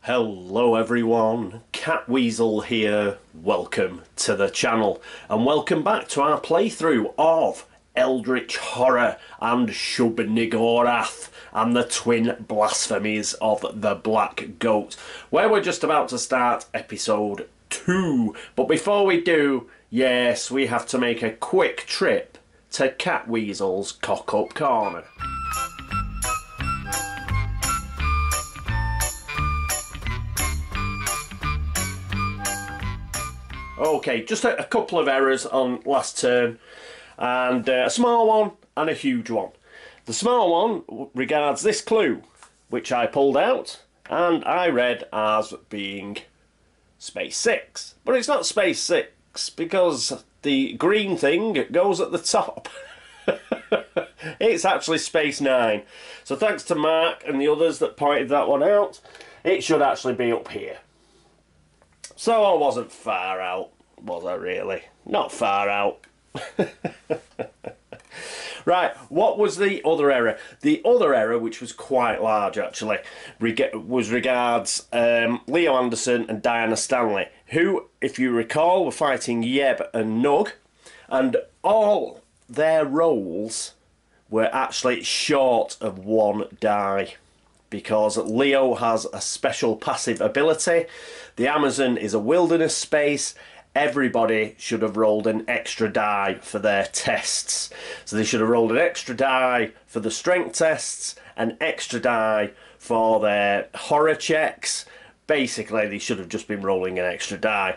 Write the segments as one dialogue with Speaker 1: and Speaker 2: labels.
Speaker 1: Hello everyone, Catweazle here, welcome to the channel and welcome back to our playthrough of Eldritch Horror and Shub-Niggurath and the twin blasphemies of the Black Goat, where we're just about to start episode 2. But before we do, yes, we have to make a quick trip to Catweazle's cock-up corner. Okay, just a couple of errors on last turn, and a small one and a huge one. The small one regards this clue, which I pulled out, and I read as being space 6. But it's not space 6, because the green thing goes at the top. It's actually space 9. So thanks to Mark and the others that pointed that one out, it should actually be up here. So I wasn't far out, was I really? Not far out. Right, what was the other error? The other error, which was quite large actually, was regards Leo Anderson and Diana Stanley, who, if you recall, were fighting Yeb and Nug, and all their rolls were actually short of 1 die. Because Leo has a special passive ability. The Amazon is a wilderness space. Everybody should have rolled an extra die for their tests. So they should have rolled an extra die for the strength tests, an extra die for their horror checks. Basically, they should have just been rolling an extra die.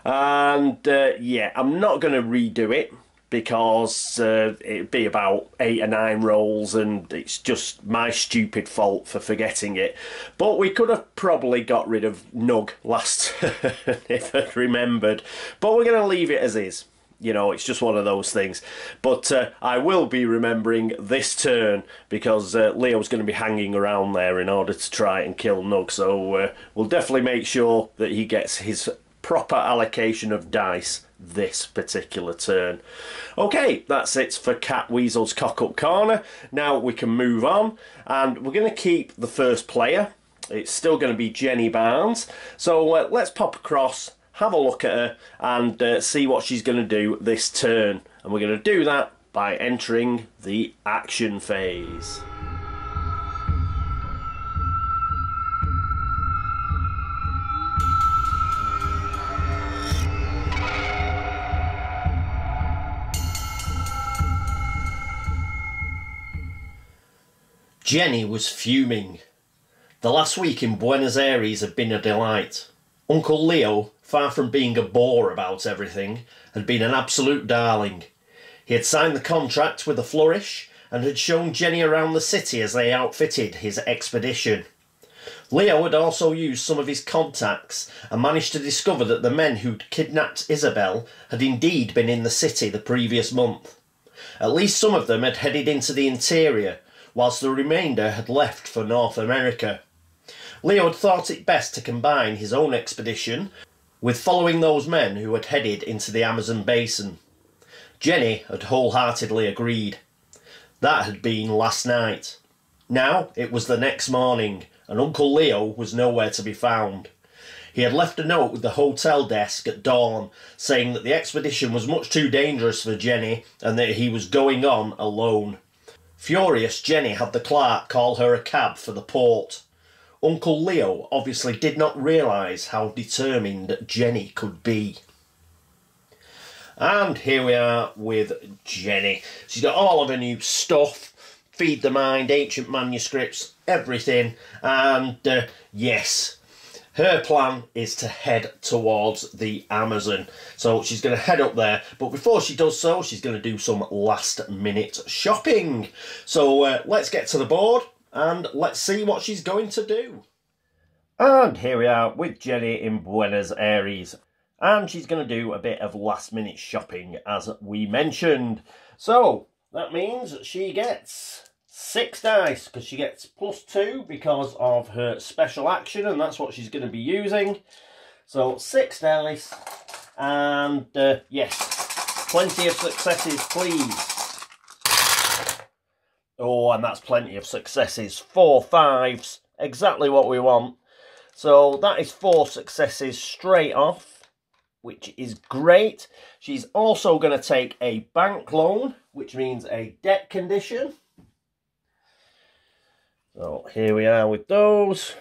Speaker 1: And yeah, I'm not going to redo it, because it'd be about 8 or 9 rolls and it's just my stupid fault for forgetting it. But we could have probably got rid of Nug last turn if I'd remembered. But we're going to leave it as is. You know, it's just one of those things. But I will be remembering this turn, because Leo's going to be hanging around there in order to try and kill Nug. So we'll definitely make sure that he gets his proper allocation of dice this particular turn. Okay, that's it for Catweazle's cock-up corner. Now we can move on, and we're going to keep the first player. It's still going to be Jenny Barnes. So let's pop across, have a look at her, and see what she's going to do this turn. And we're going to do that by entering the action phase. Jenny was fuming. The last week in Buenos Aires had been a delight. Uncle Leo, far from being a bore about everything, had been an absolute darling. He had signed the contract with a flourish and had shown Jenny around the city as they outfitted his expedition. Leo had also used some of his contacts and managed to discover that the men who'd kidnapped Isabelle had indeed been in the city the previous month. At least some of them had headed into the interior, whilst the remainder had left for North America. Leo had thought it best to combine his own expedition with following those men who had headed into the Amazon basin. Jenny had wholeheartedly agreed. That had been last night. Now it was the next morning, and Uncle Leo was nowhere to be found. He had left a note with the hotel desk at dawn, saying that the expedition was much too dangerous for Jenny and that he was going on alone. Furious, Jenny had the clerk call her a cab for the port. Uncle Leo obviously did not realise how determined Jenny could be. And here we are with Jenny. She's got all of her new stuff, Feed the Mind, ancient manuscripts, everything. And yes, her plan is to head towards the Amazon. So she's going to head up there. But before she does so, she's going to do some last minute shopping. So let's get to the board and let's see what she's going to do. And here we are with Jenny in Buenos Aires. And she's going to do a bit of last minute shopping, as we mentioned. So that means she gets 6 dice, because she gets +2 because of her special action, and that's what she's going to be using. So 6 dice, and yes, plenty of successes, please. Oh, and that's plenty of successes. 4 5s, exactly what we want. So that is 4 successes straight off, which is great. She's also going to take a bank loan, which means a debt condition. So here we are with those.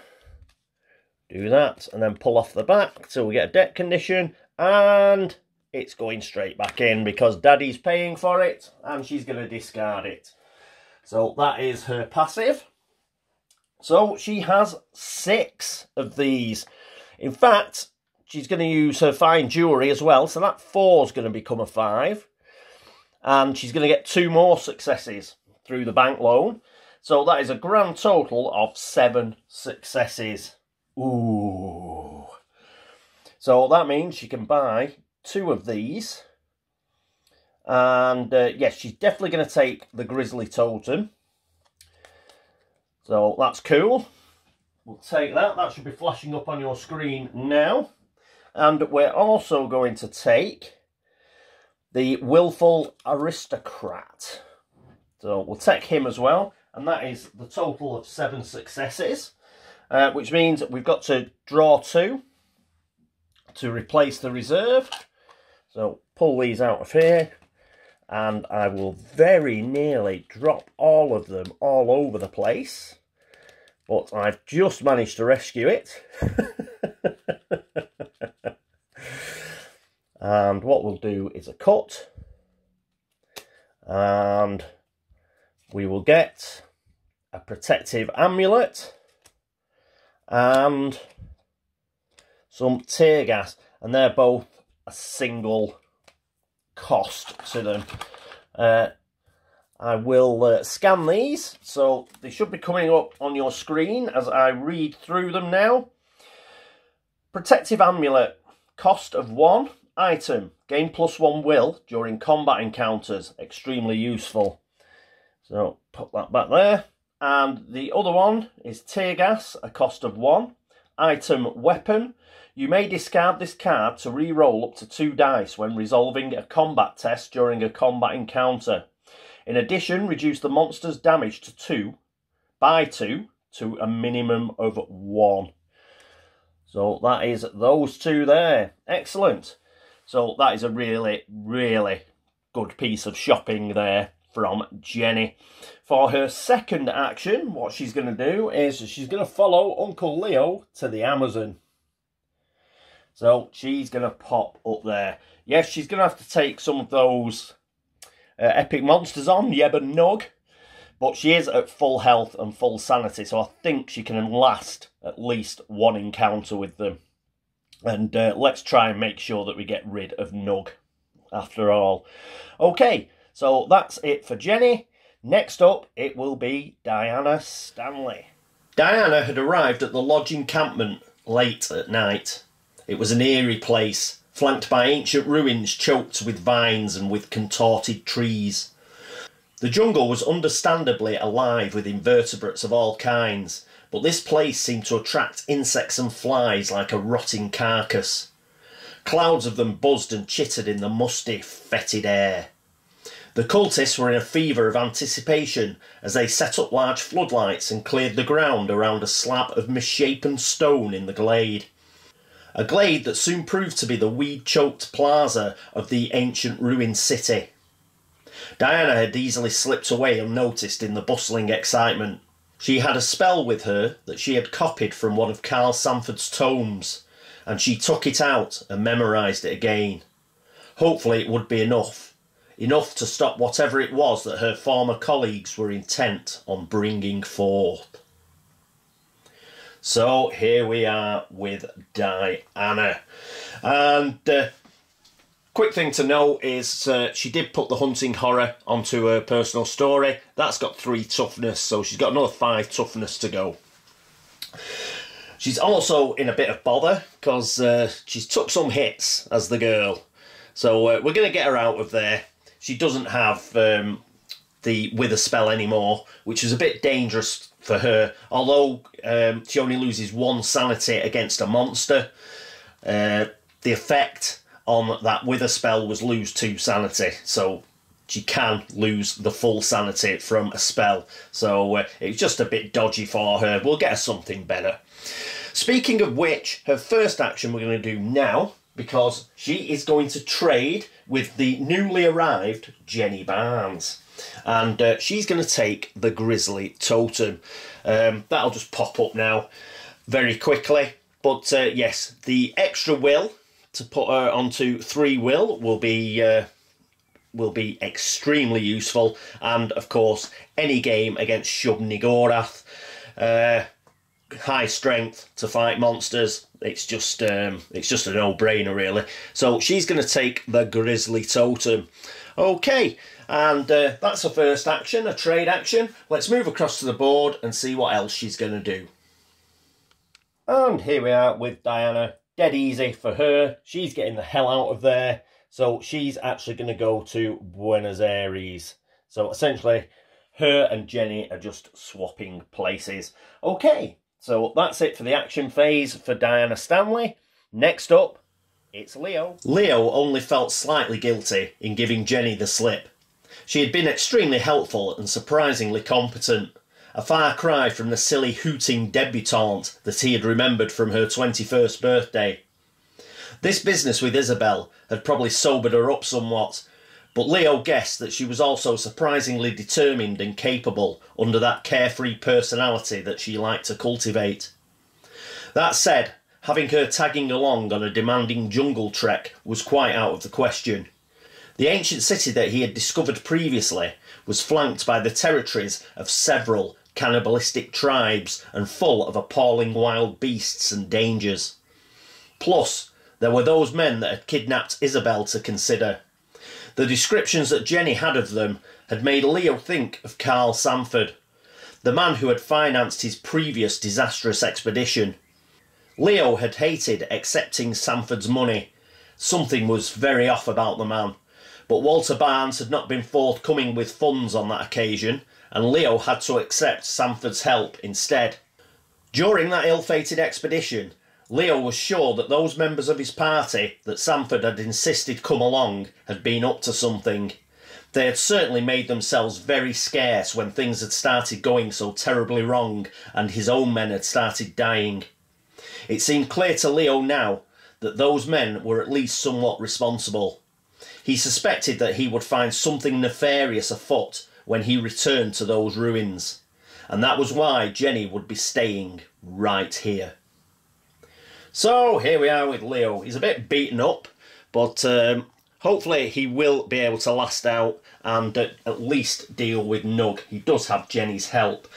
Speaker 1: Do that and then pull off the back till we get a debt condition, and it's going straight back in because Daddy's paying for it and she's going to discard it. So that is her passive. So she has 6 of these. In fact, she's going to use her fine jewellery as well, so that 4 is going to become a 5. And she's going to get 2 more successes through the bank loan. So that is a grand total of 7 successes. Ooh. So that means she can buy 2 of these. And yes, she's definitely going to take the grizzly totem. So that's cool. We'll take that. That should be flashing up on your screen now. And we're also going to take the willful aristocrat. So we'll take him as well. And that is the total of 7 successes. Which means we've got to draw 2 to replace the reserve. So pull these out of here. And I will very nearly drop all of them all over the place. But I've just managed to rescue it. And what we'll do is a cut. And we will get a protective amulet. And some tear gas. And they're both a single cost to them. I will scan these, so they should be coming up on your screen as I read through them now. Protective amulet, cost of 1. Item, gain +1 will during combat encounters, extremely useful. So put that back there. And the other one is tear gas, a cost of 1. Item, weapon. You may discard this card to re-roll up to 2 dice when resolving a combat test during a combat encounter. In addition, reduce the monster's damage to 2 by 2 to a minimum of 1. So that is those 2 there. Excellent. So that is a really, really good piece of shopping there from Jenny. For her second action, what she's going to do is she's going to follow Uncle Leo to the Amazon. So she's going to pop up there. Yes, she's going to have to take some of those epic monsters on, Yeb and Nug. But she is at full health and full sanity, so I think she can last at least 1 encounter with them. And let's try and make sure that we get rid of Nug after all. Okay, so that's it for Jenny. Next up, it will be Diana Stanley. Diana had arrived at the lodge encampment late at night. It was an eerie place, flanked by ancient ruins choked with vines and with contorted trees. The jungle was understandably alive with invertebrates of all kinds, but this place seemed to attract insects and flies like a rotting carcass. Clouds of them buzzed and chittered in the musty, fetid air. The cultists were in a fever of anticipation as they set up large floodlights and cleared the ground around a slab of misshapen stone in the glade. A glade that soon proved to be the weed-choked plaza of the ancient ruined city. Diana had easily slipped away unnoticed in the bustling excitement. She had a spell with her that she had copied from one of Carl Sanford's tomes, and she took it out and memorised it again. Hopefully it would be enough to stop whatever it was that her former colleagues were intent on bringing forth. So here we are with Diana. And quick thing to note is she did put the hunting horror onto her personal story. That's got 3 toughness, so she's got another 5 toughness to go. She's also in a bit of bother because she's took some hits as the girl. So we're going to get her out of there. She doesn't have the wither spell anymore, which is a bit dangerous for her. Although she only loses 1 sanity against a monster, the effect on that wither spell was lose 2 sanity. So she can lose the full sanity from a spell. So it's just a bit dodgy for her. We'll get her something better. Speaking of which, her first action we're going to do now, because she is going to trade with the newly arrived Jenny Barnes. And she's going to take the Grizzly Totem. That'll just pop up now very quickly. But yes, the extra will to put her onto 3 will be extremely useful. And of course, any game against Shub-Niggurath, high strength to fight monsters, it's just a no-brainer really. So she's going to take the Grizzly Totem. Okay, and that's her first action, a trade action. Let's move across to the board and see what else she's going to do. And here we are with Diana. Dead easy for her. She's getting the hell out of there. So she's actually going to go to Buenos Aires. So essentially, her and Jenny are just swapping places. Okay, so that's it for the action phase for Diana Stanley. Next up, it's Leo. Leo only felt slightly guilty in giving Jenny the slip. She had been extremely helpful and surprisingly competent. A far cry from the silly hooting debutante that he had remembered from her 21st birthday. This business with Isabelle had probably sobered her up somewhat, but Leo guessed that she was also surprisingly determined and capable under that carefree personality that she liked to cultivate. That said, having her tagging along on a demanding jungle trek was quite out of the question. The ancient city that he had discovered previously was flanked by the territories of several cannibalistic tribes and full of appalling wild beasts and dangers. Plus, there were those men that had kidnapped Isabelle to consider. The descriptions that Jenny had of them had made Leo think of Carl Sanford, the man who had financed his previous disastrous expedition. Leo had hated accepting Sanford's money. Something was very off about the man, but Walter Barnes had not been forthcoming with funds on that occasion, and Leo had to accept Sanford's help instead. During that ill-fated expedition, Leo was sure that those members of his party that Sanford had insisted come along had been up to something. They had certainly made themselves very scarce when things had started going so terribly wrong and his own men had started dying. It seemed clear to Leo now that those men were at least somewhat responsible. He suspected that he would find something nefarious afoot when he returned to those ruins, and that was why Jenny would be staying right here. So here we are with Leo. He's a bit beaten up, but hopefully he will be able to last out and at least deal with Nug. He does have Jenny's help.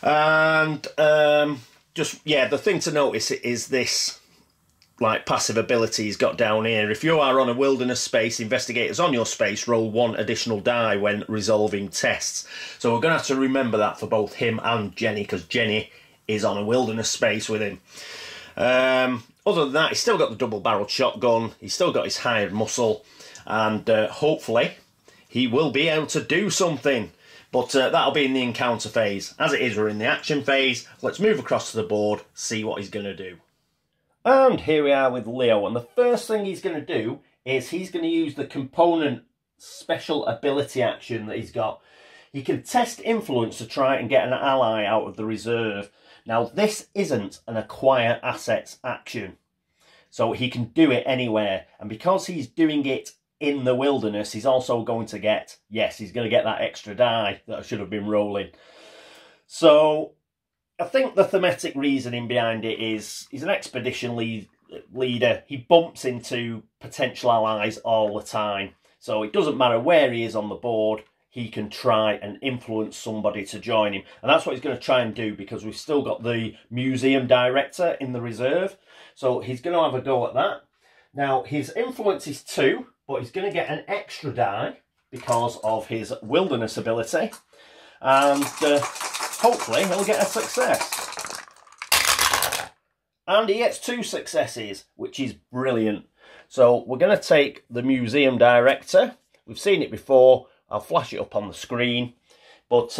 Speaker 1: And the thing to notice is this passive ability he's got down here. If you are on a wilderness space, investigators on your space roll 1 additional die when resolving tests. So we're going to have to remember that for both him and Jenny, because Jenny is on a wilderness space with him. Other than that, he's still got the double-barreled shotgun, he's still got his hired muscle, and hopefully he will be able to do something. But that'll be in the encounter phase. As it is, we're in the action phase. Let's move across to the board, see what he's going to do. And here we are with Leo, and the first thing he's going to do is he's going to use the component special ability action that he's got. He can test influence to try and get an ally out of the reserve. Now, this isn't an acquire assets action, so he can do it anywhere. And because he's doing it in the wilderness, he's also going to get, he's going to get that extra die that I should have been rolling. So I think the thematic reasoning behind it is he's an expedition leader. He bumps into potential allies all the time. So it doesn't matter where he is on the board, he can try and influence somebody to join him. And that's what he's going to try and do, because we've still got the museum director in the reserve. So he's going to have a go at that. Now, his influence is 2, but he's going to get an extra die because of his wilderness ability. And hopefully he'll get a success. And he gets 2 successes, which is brilliant. So we're going to take the museum director. We've seen it before. I'll flash it up on the screen. But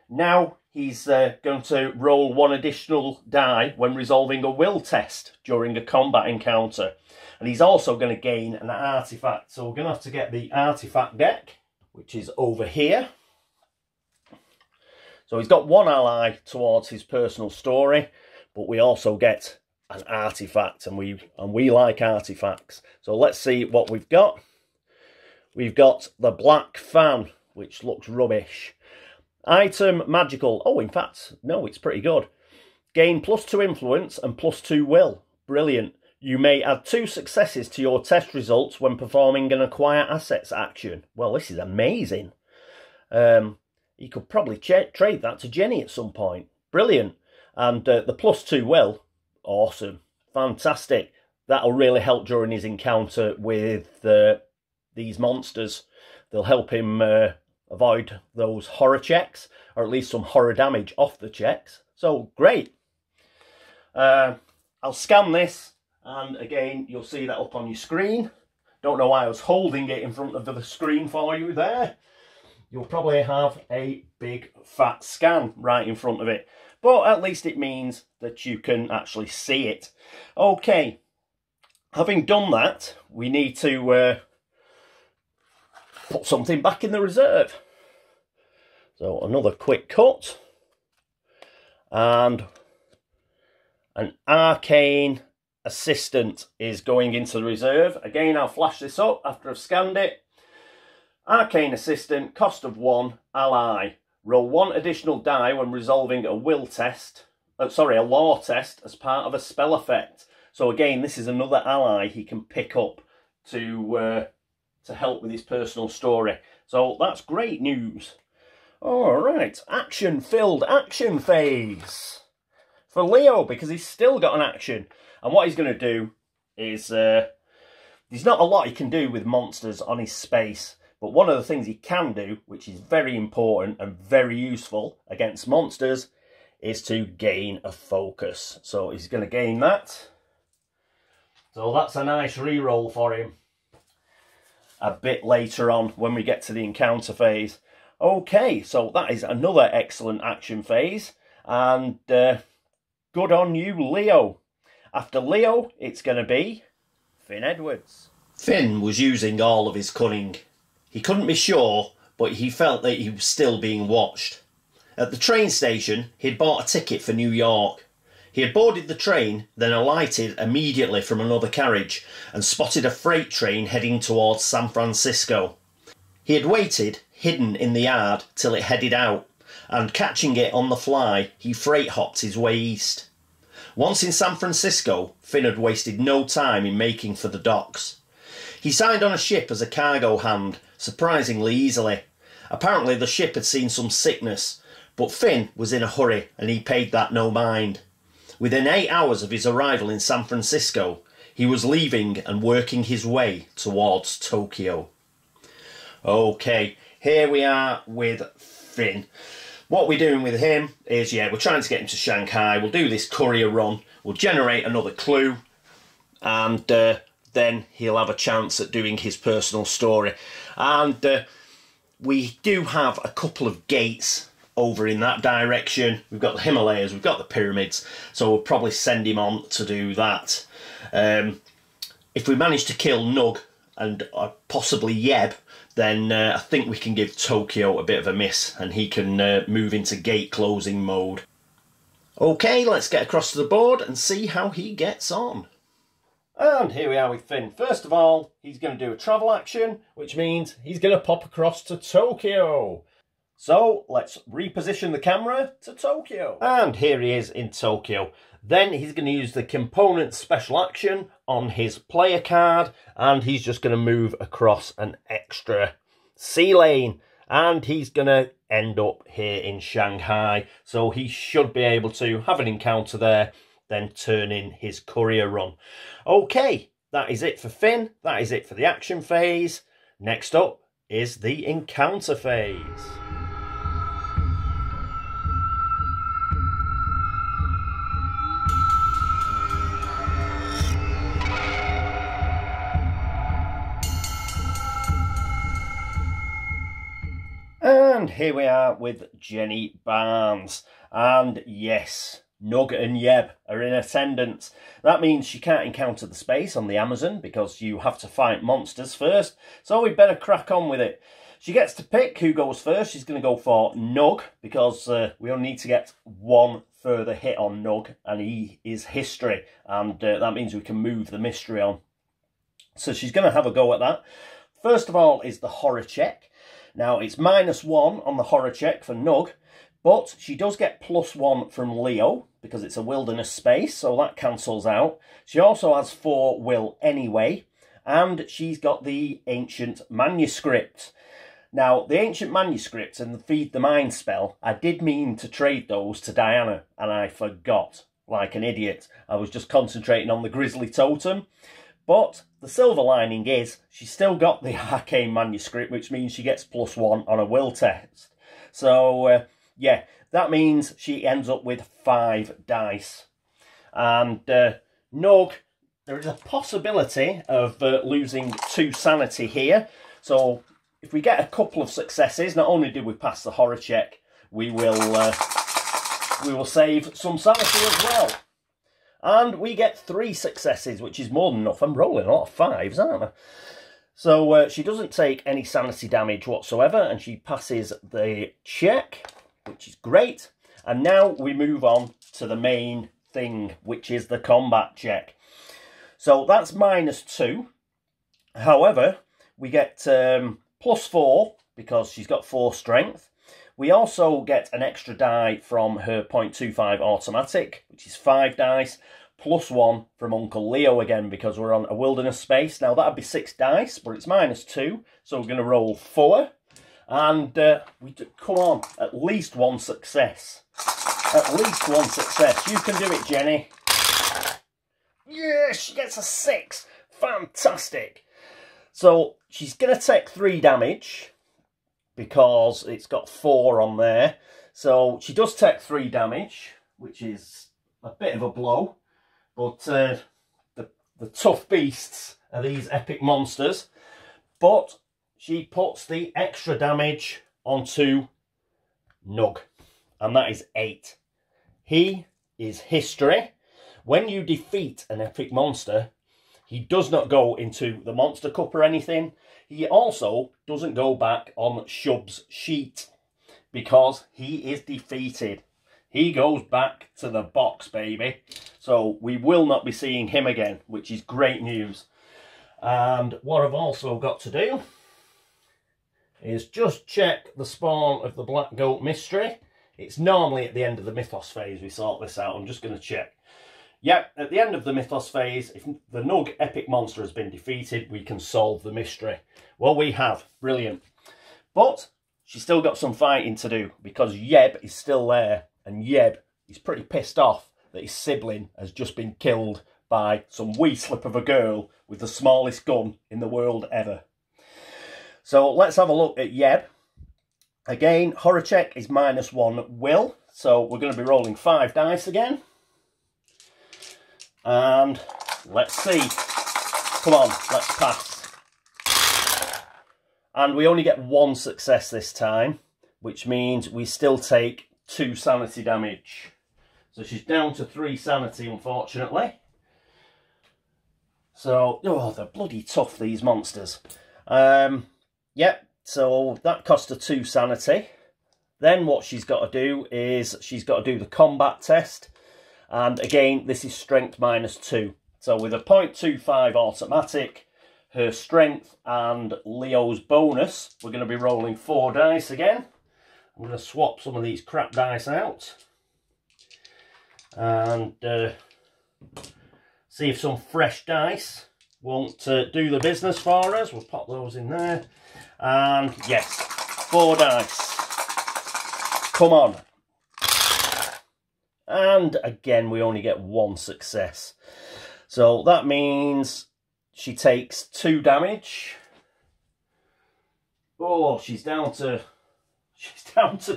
Speaker 1: now he's going to roll 1 additional die when resolving a will test during a combat encounter. And he's also going to gain an artifact. So we're going to have to get the artifact deck, which is over here. So he's got 1 ally towards his personal story. but we also get an artifact, and we like artifacts. So let's see what we've got. We've got the black fan, which looks rubbish. Item magical. Oh, in fact, no, it's pretty good. Gain +2 influence and +2 will. Brilliant. You may add 2 successes to your test results when performing an acquire assets action. Well, this is amazing. You could probably trade that to Jenny at some point. Brilliant. And the +2 will. Awesome. Fantastic. That'll really help during his encounter with these monsters. They'll help him avoid those horror checks, or at least some horror damage off the checks. So, great. I'll scan this, and again, you'll see that up on your screen. Don't know why I was holding it in front of the screen for you there. You'll probably have a big fat scan right in front of it. But at least it means that you can actually see it. Okay, having done that, we need to put something back in the reserve. So another quick cut. And an arcane assistant is going into the reserve. Again, I'll flash this up after I've scanned it. Arcane assistant, cost of 1, ally. Roll 1 additional die when resolving a will test. A law test as part of a spell effect. So again, this is another ally he can pick up to help with his personal story. So that's great news. All right, action-filled action phase for Leo, because he's still got an action. And what he's going to do is, there's not a lot he can do with monsters on his space. But one of the things he can do, which is very important and very useful against monsters, is to gain a focus. So he's going to gain that. So that's a nice reroll for him a bit later on when we get to the encounter phase. Okay, so that is another excellent action phase. And good on you, Leo. After Leo, it's going to be Finn Edwards. Finn was using all of his cunning. He couldn't be sure, but he felt that he was still being watched. At the train station, he'd bought a ticket for New York. He had boarded the train, then alighted immediately from another carriage and spotted a freight train heading towards San Francisco. He had waited, hidden in the yard, till it headed out, and catching it on the fly, he freight hopped his way east. Once in San Francisco, Finn had wasted no time in making for the docks. He signed on a ship as a cargo hand, surprisingly easily. Apparently the ship had seen some sickness, but Finn was in a hurry and he paid that no mind. Within 8 hours of his arrival in San Francisco, he was leaving and working his way towards Tokyo. Okay, here we are with Finn. What we're doing with him is, we're trying to get him to Shanghai. We'll do this courier run. We'll generate another clue. And then he'll have a chance at doing his personal story. And we do have a couple of gates over in that direction. We've got the Himalayas, we've got the pyramids. So we'll probably send him on to do that. If we manage to kill Nug and possibly Yeb, then I think we can give Tokyo a bit of a miss and he can move into gate closing mode. Okay, let's get across to the board and see how he gets on. And here we are with Finn. First of all, he's going to do a travel action, which means he's going to pop across to Tokyo. So let's reposition the camera to Tokyo. And here he is in Tokyo. Then he's going to use the component special action on his player card, and he's just going to move across an extra sea lane, and he's going to end up here in Shanghai. So he should be able to have an encounter there, then turn in his courier run. Okay, that is it for Finn. That is it for the action phase. Next up is the encounter phase. And here we are with Jenny Barnes. And yes, Nug and Yeb are in attendance. That means she can't encounter the space on the Amazon because you have to fight monsters first. So we better crack on with it. She gets to pick who goes first. She's going to go for Nug because we only need to get 1/3 further hit on Nug, and he is history, and that means we can move the mystery on. So she's going to have a go at that. First of all is the horror check. Now, it's -1 on the horror check for Nug, but she does get +1 from Leo, because it's a wilderness space, so that cancels out. She also has 4 will anyway, and she's got the ancient manuscript. Now, the ancient manuscripts and the feed the mind spell, I did mean to trade those to Diana, and I forgot, like an idiot. I was just concentrating on the grizzly totem. But the silver lining is she's still got the arcane manuscript, which means she gets +1 on a will test. So, yeah, that means she ends up with 5 dice. And Nug, there is a possibility of losing 2 sanity here. So if we get a couple of successes, not only do we pass the horror check, we will save some sanity as well. And we get 3 successes, which is more than enough. I'm rolling a lot of 5s, aren't I? So she doesn't take any sanity damage whatsoever, and she passes the check, which is great. And now we move on to the main thing, which is the combat check. So that's -2. However, we get +4 because she's got 4 strength. We also get an extra die from her 0.25 automatic, which is 5 dice, +1 from Uncle Leo again, because we're on a wilderness space. Now, that'd be 6 dice, but it's -2, so we're going to roll 4. And come on, at least 1 success. At least 1 success. You can do it, Jenny. Yeah, she gets a 6. Fantastic. So she's going to take 3 damage, because it's got 4 on there. So she does take 3 damage, which is a bit of a blow. But the tough beasts are these epic monsters. But she puts the extra damage onto Nug, and that is 8. He is history. When you defeat an epic monster, he does not go into the monster cup or anything. He also doesn't go back on Shub's sheet because he is defeated. He goes back to the box, baby. So we will not be seeing him again, which is great news. And what I've also got to do is just check the spawn of the Black Goat Mystery. It's normally at the end of the Mythos phase we sort this out. I'm just going to check. Yep, at the end of the Mythos phase, if the Nug epic monster has been defeated, we can solve the mystery. Well, we have. Brilliant. But she's still got some fighting to do, because Yeb is still there. And Yeb is pretty pissed off that his sibling has just been killed by some wee slip of a girl with the smallest gun in the world ever. So let's have a look at Yeb. Again, horror check is -1 will. So we're going to be rolling 5 dice again. And let's see. Come on, let's pass. And we only get 1 success this time, which means we still take 2 sanity damage. So she's down to 3 sanity, unfortunately. So, oh, they're bloody tough, these monsters. Yep, so that cost her 2 sanity. Then what she's got to do is she's got to do the combat test. And again, this is strength -2. So with a 0.25 automatic, her strength and Leo's bonus, we're going to be rolling 4 dice again. I'm going to swap some of these crap dice out. And see if some fresh dice won't do the business for us. We'll pop those in there. And yes, 4 dice. Come on. And again, we only get 1 success. So that means she takes 2 damage. Oh, she's down to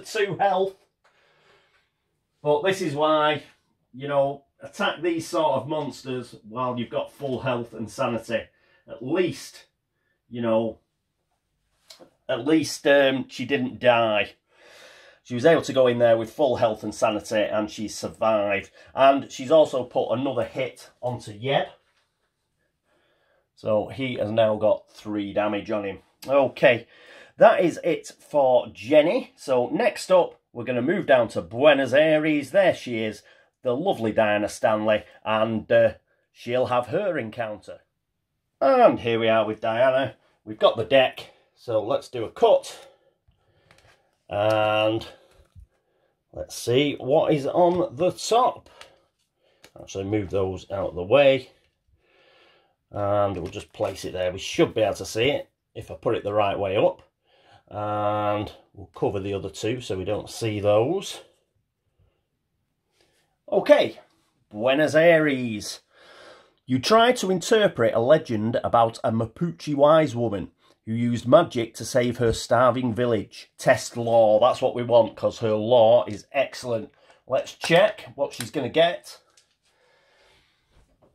Speaker 1: 2 health. But this is why, you know, attack these sort of monsters while you've got full health and sanity. At least, you know, she didn't die. She was able to go in there with full health and sanity, and she survived. And she's also put another hit onto Yeb. So he has now got 3 damage on him. Okay, that is it for Jenny. So next up, we're going to move down to Buenos Aires. There she is, the lovely Diana Stanley, and she'll have her encounter. And here we are with Diana. We've got the deck, so let's do a cut. And let's see what is on the top. Actually move those out of the way. And we'll just place it there. We should be able to see it if I put it the right way up. And we'll cover the other two so we don't see those. Okay, Buenos Aires. You try to interpret a legend about a Mapuche wise woman who used magic to save her starving village. Test law. That's what we want because her law is excellent. Let's check what she's going to get.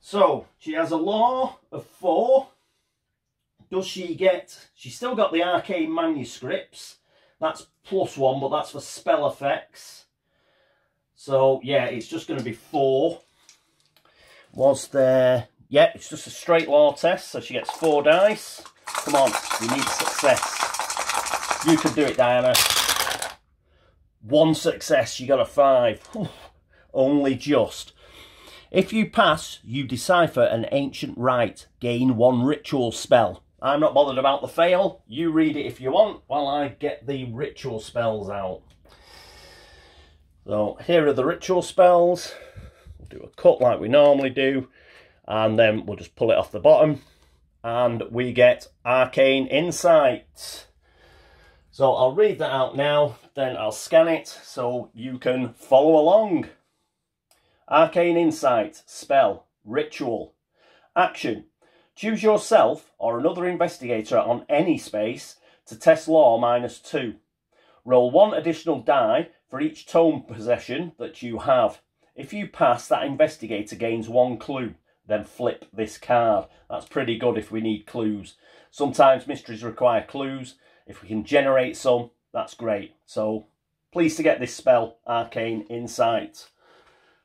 Speaker 1: So, she has a law of 4. Does she get... She's still got the arcane manuscripts. That's +1, but that's for spell effects. So, yeah, it's just going to be 4. Was there... Yeah, it's just a straight law test, so she gets 4 dice. Come on, we need success. You can do it, Diana. 1 success, you got a 5. Only just. If you pass, you decipher an ancient rite. Gain 1 ritual spell. I'm not bothered about the fail. You read it if you want while I get the ritual spells out. So here are the ritual spells. We'll do a cut like we normally do. And then we'll just pull it off the bottom. And we get Arcane Insight. So I'll read that out now. Then I'll scan it so you can follow along. Arcane Insight. Spell. Ritual. Action. Choose yourself or another investigator on any space to test law -2. Roll 1 additional die for each tome possession that you have. If you pass, that investigator gains 1 clue. Then flip this card. That's pretty good if we need clues. Sometimes mysteries require clues. If we can generate some, that's great. So, pleased to get this spell, Arcane Insight.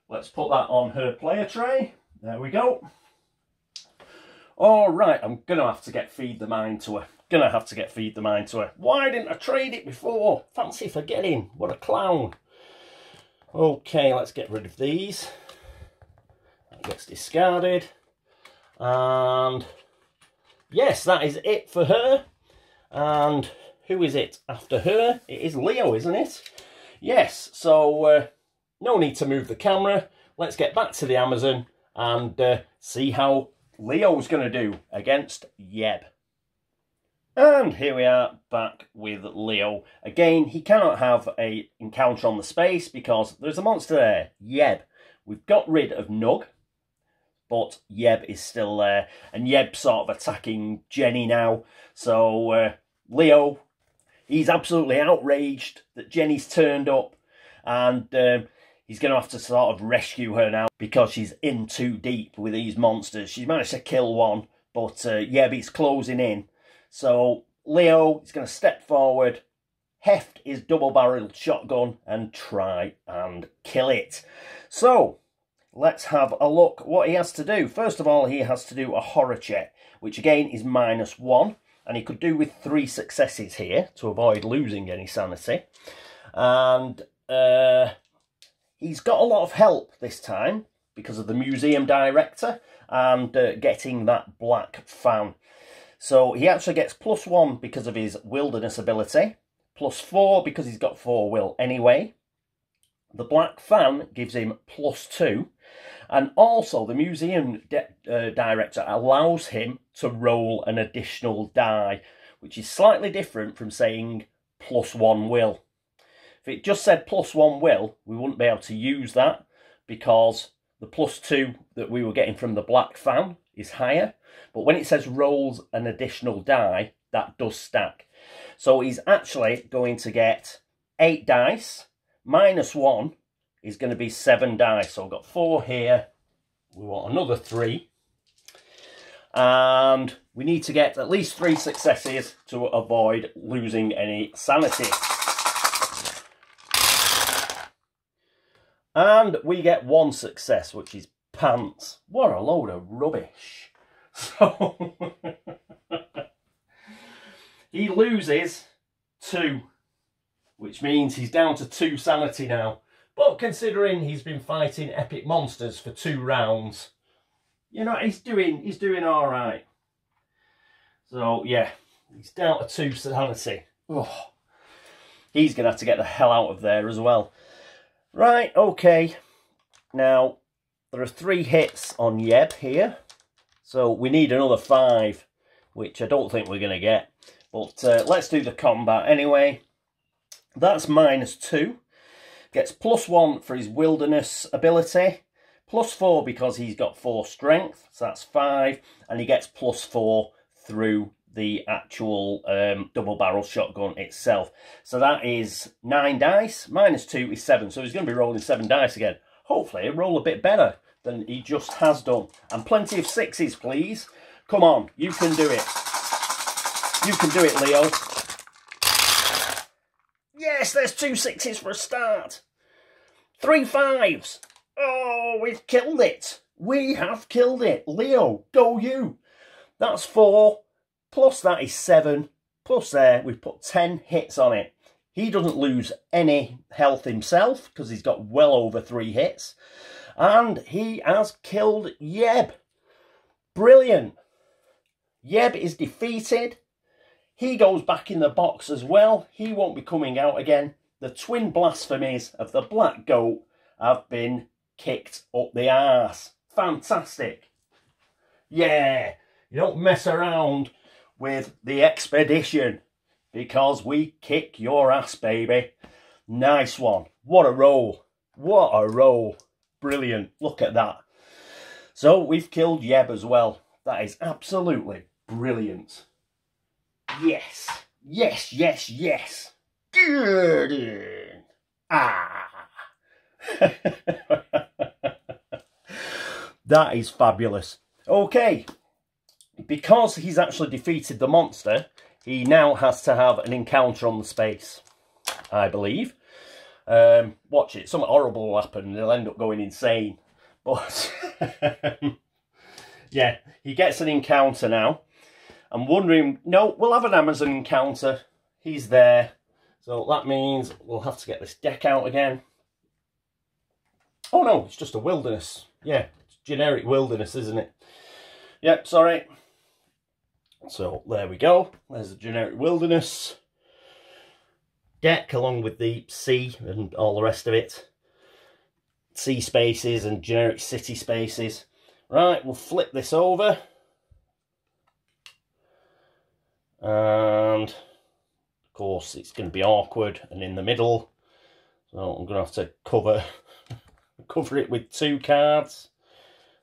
Speaker 1: Let's put that on her player tray. There we go. All right, I'm going to have to get Feed the Mind to her. Why didn't I trade it before? Fancy forgetting. What a clown. Okay, let's get rid of these. That gets discarded. And yes, that is it for her. And who is it after her? It is Leo, isn't it? Yes, so no need to move the camera. Let's get back to the Amazon and see how Leo's going to do against Yeb. And here we are back with Leo. Again, he cannot have an encounter on the space because there's a monster there, Yeb. We've got rid of Nug, but Yeb is still there. And Yeb's sort of attacking Jenny now. So Leo, he's absolutely outraged that Jenny's turned up. And he's going to have to sort of rescue her now because she's in too deep with these monsters. She's managed to kill one, but Yeb is closing in. So Leo is going to step forward, heft his double-barreled shotgun and try and kill it. So let's have a look what he has to do. First of all, he has to do a horror check, which again is -1. And he could do with 3 successes here to avoid losing any sanity. And he's got a lot of help this time because of the museum director and getting that black fan. So he actually gets +1 because of his wilderness ability, +4 because he's got 4 will anyway. The black fan gives him +2. And also the museum director allows him to roll an additional die, which is slightly different from saying +1 will. If it just said +1 will, we wouldn't be able to use that because the +2 that we were getting from the black fan is higher. But when it says rolls an additional die, that does stack. So he's actually going to get 8 dice. -1 is going to be 7 dice. So we've got 4 here. We want another 3. And we need to get at least 3 successes to avoid losing any sanity. And we get 1 success, which is pants. What a load of rubbish. So he loses 2. which means he's down to 2 sanity now. But considering he's been fighting epic monsters for 2 rounds, you know, he's doing all right. So yeah, he's down to 2 sanity. Oh, he's gonna have to get the hell out of there as well. Right, okay. Now there are 3 hits on Yeb here, so we need another 5, which I don't think we're gonna get. But let's do the combat anyway. That's -2. Gets +1 for his wilderness ability. +4 because he's got 4 strength. So that's 5. And he gets +4 through the actual double barrel shotgun itself. So that is 9 dice. -2 is 7. So he's going to be rolling 7 dice again. Hopefully he'll roll a bit better than he just has done. And plenty of 6s, please. Come on, you can do it. You can do it, Leo. Yes, there's 2 6s for a start. 3 5s. Oh, we've killed it. We have killed it. Leo, go you. That's 4. Plus that is 7. Plus there, we've put 10 hits on it. He doesn't lose any health himself because he's got well over 3 hits. And he has killed Yeb. Brilliant. Yeb is defeated. He goes back in the box as well. He won't be coming out again. The twin blasphemies of the Black Goat have been kicked up the arse. Fantastic. Yeah, you don't mess around with the expedition because we kick your ass, baby. Nice one. What a roll. What a roll. Brilliant. Look at that. So we've killed Yeb as well. That is absolutely brilliant. Yes, yes, yes, yes. Good. Ah. That is fabulous. Okay, because he's actually defeated the monster, he now has to have an encounter on the space, I believe. Watch it, something horrible will happen and he'll end up going insane. But, yeah, he gets an encounter now. I'm wondering, no, we'll have an Amazon encounter. He's there. So that means we'll have to get this deck out again. Oh no, it's just a wilderness. Yeah, it's generic wilderness, isn't it? Yep, sorry. So there we go. There's the generic wilderness deck along with the sea and all the rest of it. Sea spaces and generic city spaces. Right, we'll flip this over. And of course it's going to be awkward and in the middle, so I'm going to have to cover it with 2 cards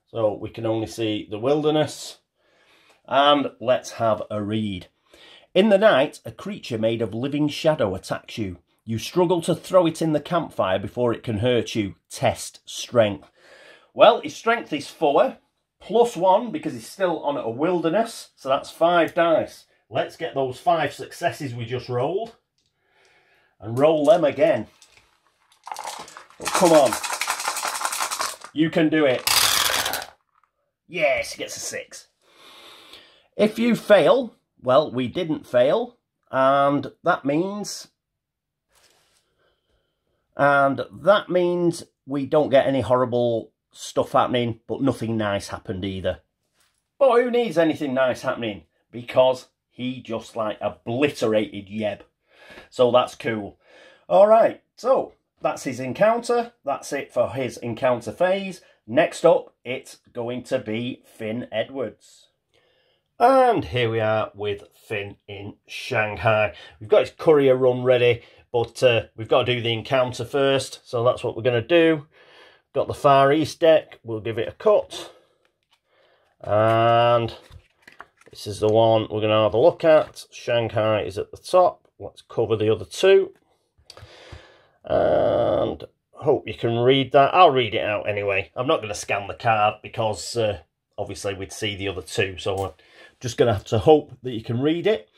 Speaker 1: so we can only see the wilderness. And let's have a read. In the night, a creature made of living shadow attacks you. You struggle to throw it in the campfire before it can hurt you. Test strength. Well, his strength is 4 +1 because he's still on a wilderness, so that's 5 dice. Let's get those 5 successes we just rolled and roll them again. Oh, come on. You can do it. Yes, he gets a 6. If you fail, well, we didn't fail, and that means we don't get any horrible stuff happening, but nothing nice happened either. But who needs anything nice happening? Because he just like obliterated Yeb. So that's cool. Alright, so that's his encounter. That's it for his encounter phase. Next up, it's going to be Finn Edwards. And here we are with Finn in Shanghai. We've got his courier run ready, but we've got to do the encounter first. So that's what we're going to do. Got the Far East deck. We'll give it a cut. And this is the one we're going to have a look at. Shanghai is at the top. Let's cover the other 2. And hope you can read that. I'll read it out anyway. I'm not going to scan the card because obviously we'd see the other 2. So I'm just going to have to hope that you can read it.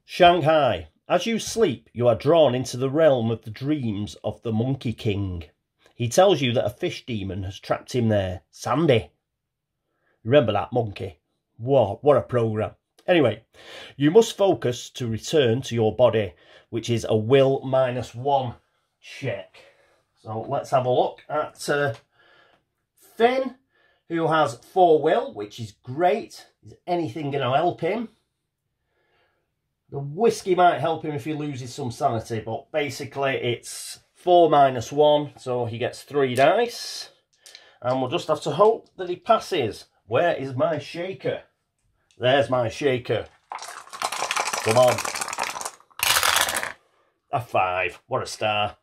Speaker 1: Shanghai. As you sleep, you are drawn into the realm of the dreams of the Monkey King. He tells you that a fish demon has trapped him there. Sandy. Remember that monkey? Whoa, what a programme. Anyway, you must focus to return to your body, which is a will -1 check. So let's have a look at Finn, who has 4 will, which is great. Is anything going to help him? The whiskey might help him if he loses some sanity, but basically it's 4 -1, so he gets 3 dice. And we'll just have to hope that he passes. Where is my shaker? There's my shaker. Come on. A 5. What a star.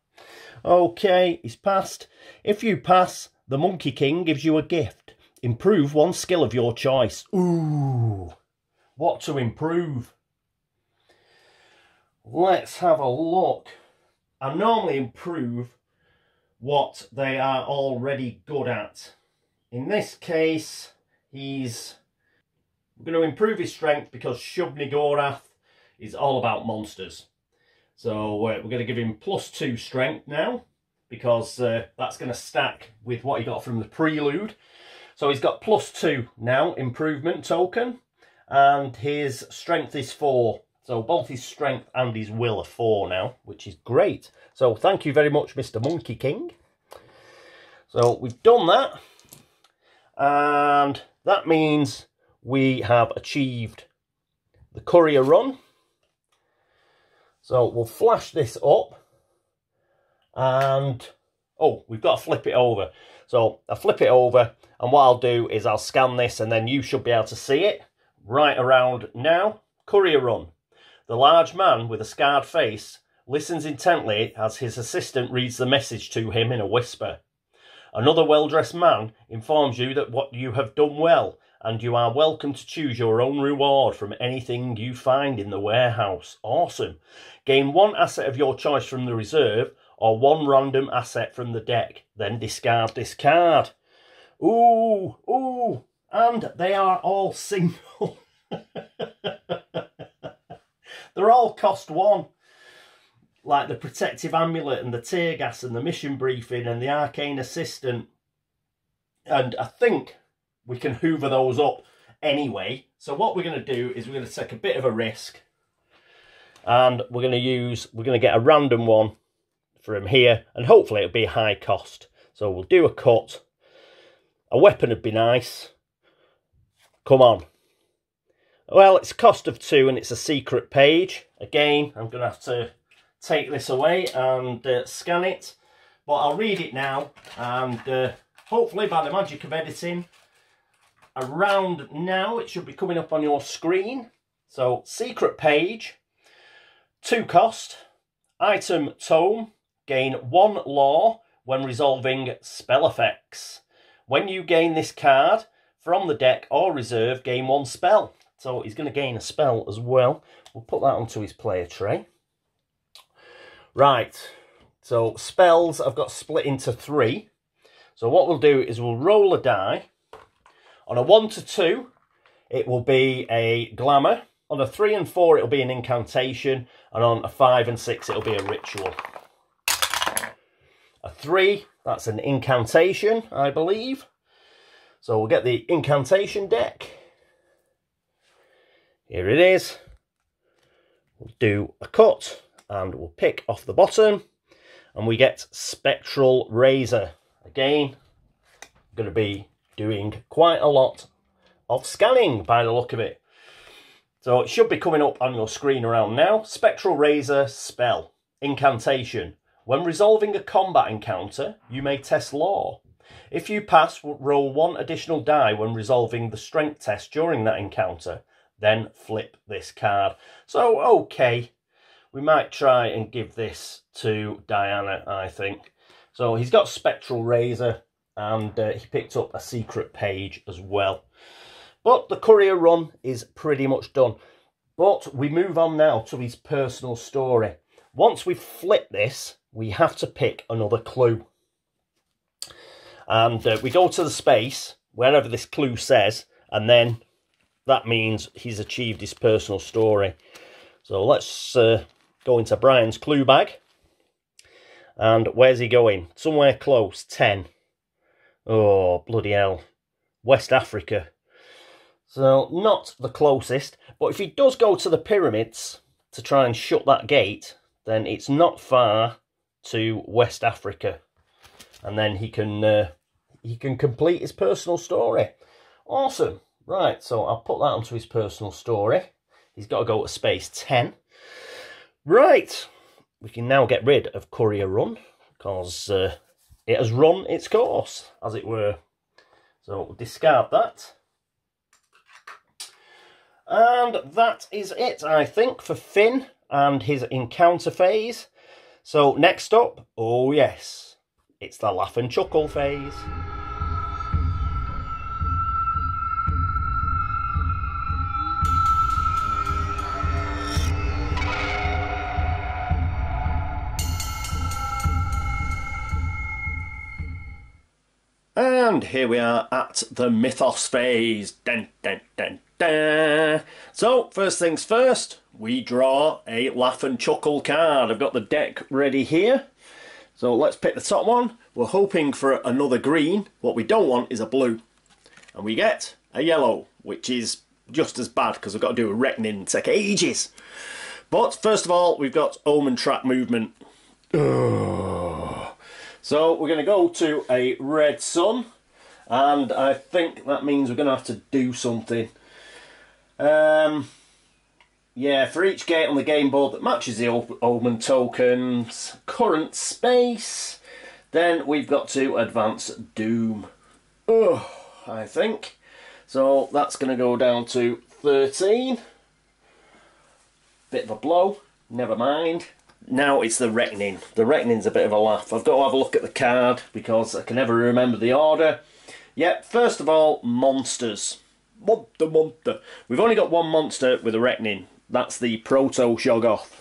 Speaker 1: Okay, he's passed. If you pass, the Monkey King gives you a gift. Improve one skill of your choice. Ooh, what to improve? Let's have a look. I normally improve what they are already good at. In this case, he's going to improve his strength because Shub-Niggurath is all about monsters. So we're going to give him +2 strength now, because that's going to stack with what he got from the prelude. So he's got +2 now, improvement token, and his strength is 4. So both his strength and his will are 4 now, which is great. So thank you very much, Mr. Monkey King. So we've done that, and that means we have achieved the courier run. So we'll flash this up, and oh, we've got to flip it over. So I'll flip it over, and what I'll do is I'll scan this, and then you should be able to see it right around now. Courier run. The large man with a scarred face listens intently as his assistant reads the message to him in a whisper. Another well-dressed man informs you that what you have done well, and you are welcome to choose your own reward from anything you find in the warehouse. Awesome. Gain 1 asset of your choice from the reserve, or 1 random asset from the deck. Then discard this card. Ooh, ooh, and they are all single. They're all cost 1. Like the protective amulet and the tear gas and the mission briefing and the arcane assistant. And I think we can hoover those up anyway. So what we're going to do is we're going to take a bit of a risk. And we're going to get a random one from here. And hopefully it'll be a high cost. So we'll do a cut. A weapon would be nice. Come on. Well, it's cost of 2 and it's a secret page. Again, I'm going to have to take this away and scan it. But I'll read it now. And hopefully by the magic of editing, around now it should be coming up on your screen. So, secret page. 2 cost. Item tome. Gain 1 law when resolving spell effects. When you gain this card from the deck or reserve, gain 1 spell. So he's going to gain a spell as well. We'll put that onto his player tray. Right, so spells I've got split into 3. So what we'll do is we'll roll a die. On a 1 to 2, it will be a glamour. On a 3 and 4, it'll be an incantation. And on a 5 and 6, it'll be a ritual. A 3, that's an incantation, I believe. So we'll get the incantation deck. Here it is. We'll do a cut and we'll pick off the bottom and we get Spectral Razor. Again, I'm going to be doing quite a lot of scanning by the look of it. So it should be coming up on your screen around now. Spectral Razor spell. Incantation. When resolving a combat encounter, you may test law. If you pass, roll 1 additional die when resolving the strength test during that encounter. Then flip this card. So, okay, we might try and give this to Diana, I think. So he's got Spectral Razor, and he picked up a secret page as well. But the courier run is pretty much done. But we move on now to his personal story. Once we've flipped this, we have to pick another clue. And we go to the space, wherever this clue says, and then that means he's achieved his personal story. So let's go into Brian's clue bag. And where's he going? Somewhere close. 10. Oh, bloody hell. West Africa.
Speaker 2: So, not the closest, but if he does go to the pyramids to try and shut that gate, then it's not far to West Africa. And then he can complete his personal story. Awesome. Right, so I'll put that onto his personal story. He's got to go to space 10. Right, we can now get rid of Courier Run, because it has run its course, as it were. So we'll discard that. And that is it, I think, for Finn and his encounter phase. So next up, oh yes, it's the laugh and chuckle phase.
Speaker 1: And here we are at the mythos phase. Dun, dun, dun, dun. So, first things first, we draw a laugh and chuckle card. I've got the deck ready here. So let's pick the top one. We're hoping for another green. What we don't want is a blue. And we get a yellow, which is just as bad because we've got to do a reckoning. Take ages. But first of all, we've got omen track movement. Ugh. So we're going to go to a red sun, and I think that means we're going to have to do something. Yeah, for each gate on the game board that matches the omen token's current space, then we've got to advance doom. Ugh, I think. So that's going to go down to 13. Bit of a blow, never mind. Now it's the reckoning. The reckoning's a bit of a laugh. I've got to have a look at the card because I can never remember the order. Yep, first of all, monsters. Monster. We've only got one monster with a reckoning. That's the Proto-Shoggoth,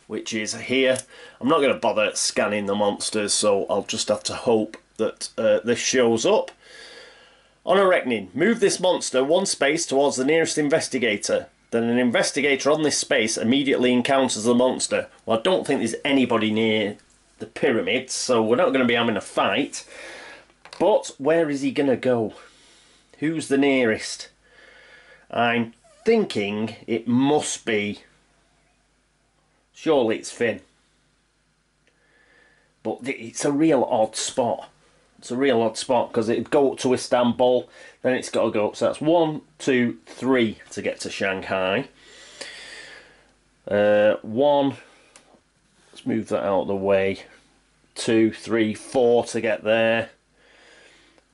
Speaker 1: which is here. I'm not going to bother scanning the monsters, so I'll just have to hope that this shows up. On a reckoning, move this monster one space towards the nearest investigator. Then an investigator on this space immediately encounters the monster. Well, I don't think there's anybody near the pyramids, so we're not going to be having a fight. But where is he going to go? Who's the nearest? I'm thinking it must be... Surely it's Finn. But it's a real odd spot. It's a real odd spot because it'd go up to Istanbul, then it's got to go up. So that's 1, 2, 3 to get to Shanghai. 1, let's move that out of the way. 2, 3, 4 to get there.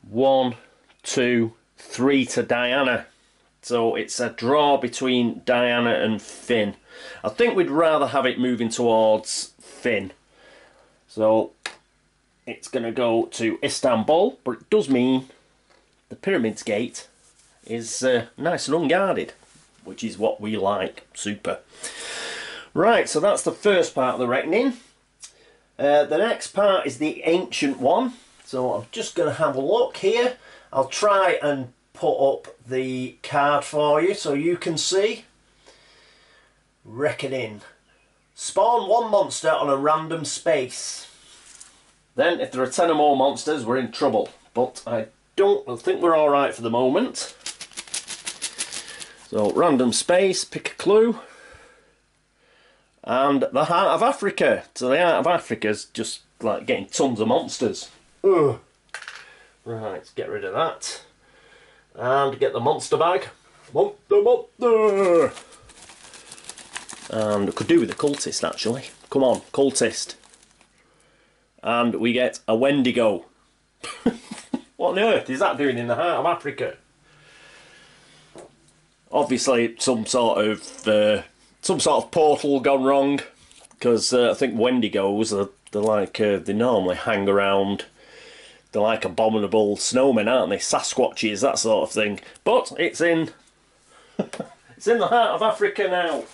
Speaker 1: 1, 2, 3 to Diana. So it's a draw between Diana and Finn. I think we'd rather have it moving towards Finn. So it's going to go to Istanbul, but it does mean the Pyramids Gate is nice and unguarded, which is what we like. Super. Right, so that's the first part of the reckoning. The next part is the ancient one. So I'm just going to have a look here. I'll try and put up the card for you so you can see. Reckoning. Spawn one monster on a random space. Then, if there are 10 or more monsters, we're in trouble. But I think we're alright for the moment. So, random space, pick a clue. And the Heart of Africa. So the Heart of Africa's just like getting tons of monsters. Ugh. Right, let's get rid of that. And get the monster bag. Monster! And we could do with the cultist, actually. Come on, cultist. And we get a Wendigo. What on earth is that doing in the Heart of Africa? Obviously, some sort of portal gone wrong, because I think Wendigos they normally hang around. They're like abominable snowmen, aren't they? Sasquatches, that sort of thing. But it's in it's in the Heart of Africa now.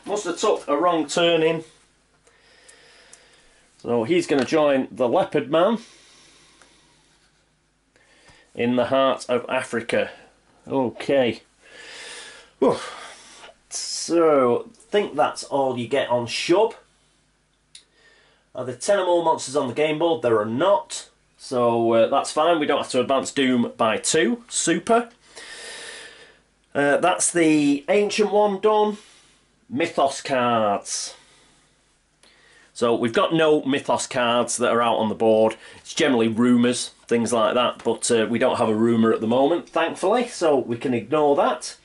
Speaker 1: Must have took a wrong turning. So he's going to join the Leopard Man in the Heart of Africa. Okay. Whew. So, I think that's all you get on Shub. Are there 10 or more monsters on the game board? There are not. So that's fine. We don't have to advance Doom by 2. Super. That's the ancient one done. Mythos cards. So we've got no Mythos cards that are out on the board. It's generally rumours, things like that, but we don't have a rumour at the moment, thankfully, so we can ignore that.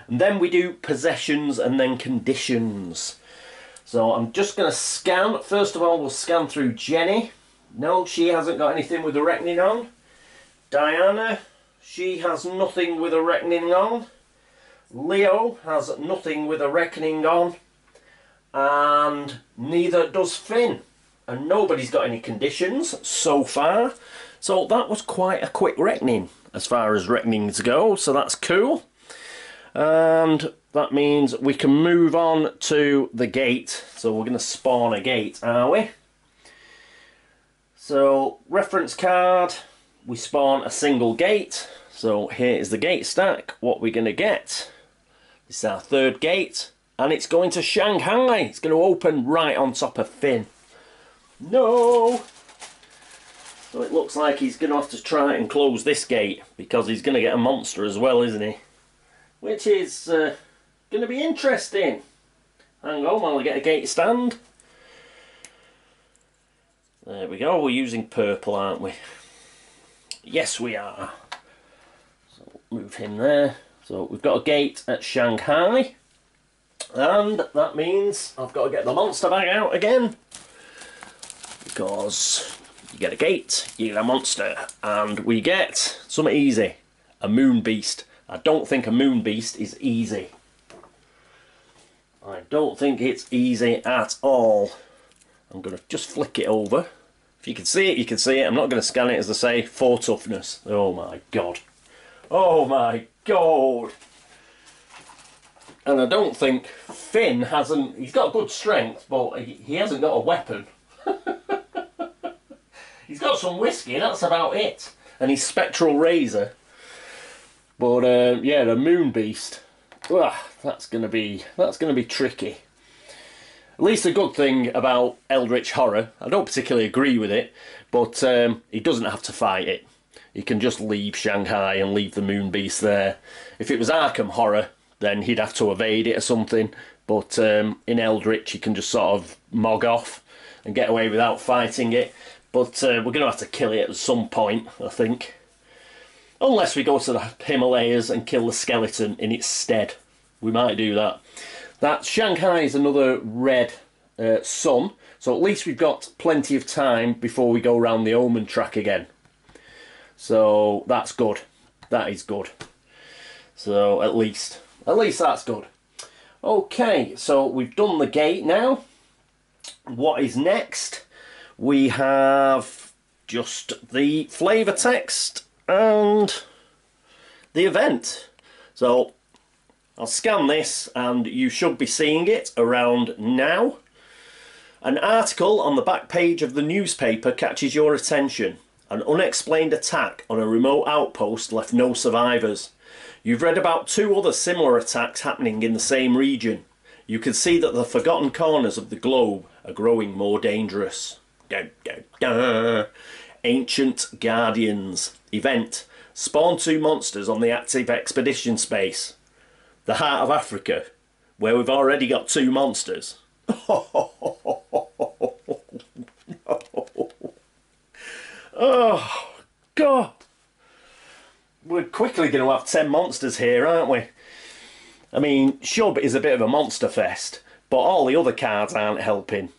Speaker 1: And then we do possessions and then conditions. So I'm just going to scan. First of all, we'll scan through Jenny. No, she hasn't got anything with a reckoning on. Diana, she has nothing with a reckoning on. Leo has nothing with a reckoning on. And neither does Finn. And nobody's got any conditions so far. So that was quite a quick reckoning as far as reckonings go. So that's cool. And that means we can move on to the gate. So we're going to spawn a gate, are we? So reference card, we spawn a single gate. So here is the gate stack. What we're going to get. This is our third gate. And it's going to Shanghai. It's going to open right on top of Finn. No! So it looks like he's going to have to try and close this gate, because he's going to get a monster as well, isn't he? Which is going to be interesting. Hang on while I get a gate stand. There we go. We're using purple, aren't we? Yes, we are. So move him there. So we've got a gate at Shanghai. And that means I've got to get the monster bag out again, because you get a gate, you get a monster, and we get something easy, a moon beast. I don't think a moon beast is easy. I don't think it's easy at all. I'm going to just flick it over. If you can see it, you can see it. I'm not going to scan it, as I say, for toughness. Oh my god. Oh my god. And I don't think Finn hasn't... He's got good strength, but he hasn't got a weapon. He's got some whiskey, that's about it. And his spectral razor. But yeah, the moon beast. Ugh, that's gonna be tricky. At least a good thing about Eldritch horror, I don't particularly agree with it, but he doesn't have to fight it. He can just leave Shanghai and leave the moon beast there. If it was Arkham horror, then he'd have to evade it or something. But in Eldritch, he can just sort of mog off and get away without fighting it. But we're going to have to kill it at some point, I think. Unless we go to the Himalayas and kill the skeleton in its stead. We might do that. That Shanghai is another red sun. So at least we've got plenty of time before we go around the Omen track again. So that's good. That is good. So at least that's good. Okay, so we've done the gate now. What is next? We have just the flavour text and the event. So I'll scan this and you should be seeing it around now. An article on the back page of the newspaper catches your attention. An unexplained attack on a remote outpost left no survivors. You've read about 2 other similar attacks happening in the same region. You can see that the forgotten corners of the globe are growing more dangerous. Dun, dun, dun. Ancient Guardians. Event. Spawn 2 monsters on the active expedition space. The heart of Africa, where we've already got 2 monsters. Oh, God. We're quickly going to have 10 monsters here, aren't we? I mean, Shub is a bit of a monster fest, but all the other cards aren't helping.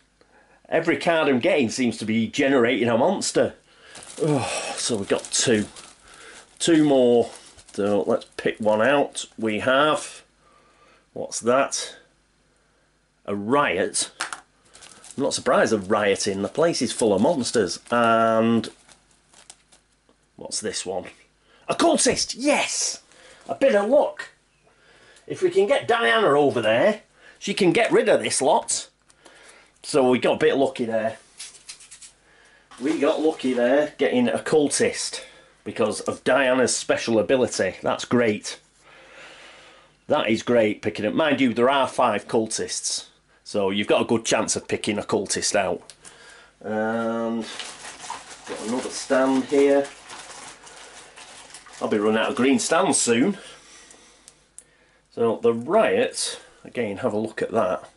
Speaker 1: Every card I'm getting seems to be generating a monster. Oh, so we've got 2. 2 more. So let's pick one out. We have... What's that? A riot. I'm not surprised they're rioting. The place is full of monsters. And... What's this one? A cultist! Yes! A bit of luck. If we can get Diana over there, she can get rid of this lot. So we got a bit lucky there. We got lucky there getting a cultist because of Diana's special ability. That's great. That is great picking up. Mind you, there are 5 cultists. So you've got a good chance of picking a cultist out. And got another stand here. I'll be running out of green stands soon. So the riot, again, have a look at that.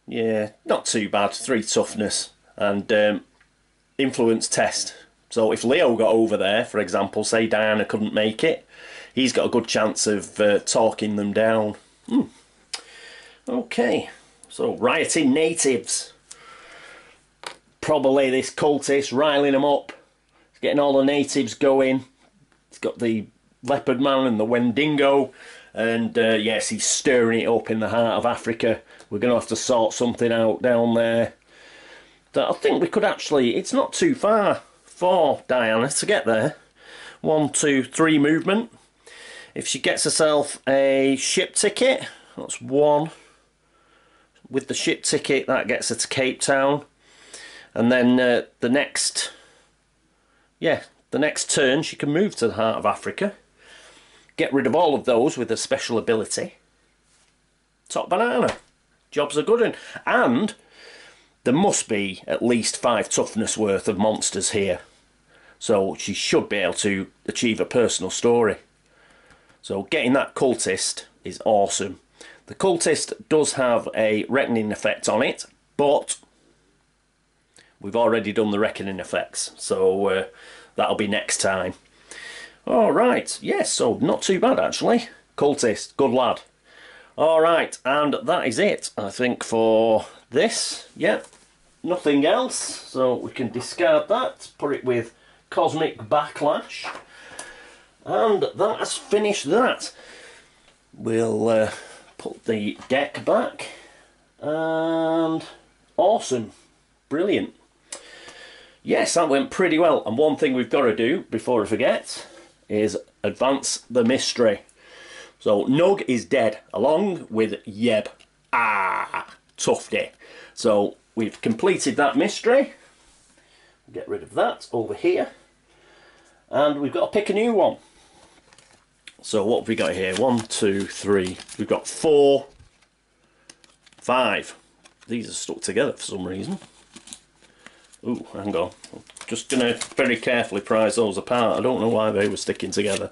Speaker 1: Yeah, not too bad. 3 toughness and influence test. So if Leo got over there, for example, say Diana couldn't make it, he's got a good chance of talking them down. Okay, so rioting natives. Probably this cultist riling them up. He's getting all the natives going. He's got the leopard man and the Wendigo. And yes, he's stirring it up in the heart of Africa. We're going to have to sort something out down there. That I think we could actually... It's not too far for Diana to get there. 1, 2, 3 movement. If she gets herself a ship ticket, that's 1. With the ship ticket, that gets her to Cape Town. And then the next turn, she can move to the heart of Africa. Get rid of all of those with a special ability. Top banana. Job's a good one. And there must be at least 5 toughness worth of monsters here. So she should be able to achieve a personal story. So getting that cultist is awesome. The cultist does have a reckoning effect on it, but we've already done the reckoning effects. So that'll be next time. Alright, yes, so not too bad actually. Cultist, good lad. Alright, and that is it, I think, for this. Yep, nothing else. So we can discard that, put it with Cosmic Backlash. And that has finished that. We'll put the deck back. And awesome. Brilliant. Yes, that went pretty well. And one thing we've got to do before I forget is advance the mystery. So Nug is dead along with Yeb. Tough day. So we've completed that mystery. Get rid of that over here. And we've got to pick a new one. So what have we got here? 1, 2, 3. We've got 4, 5. These are stuck together for some reason. Ooh, hang on. I'm just going to very carefully prise those apart. I don't know why they were sticking together.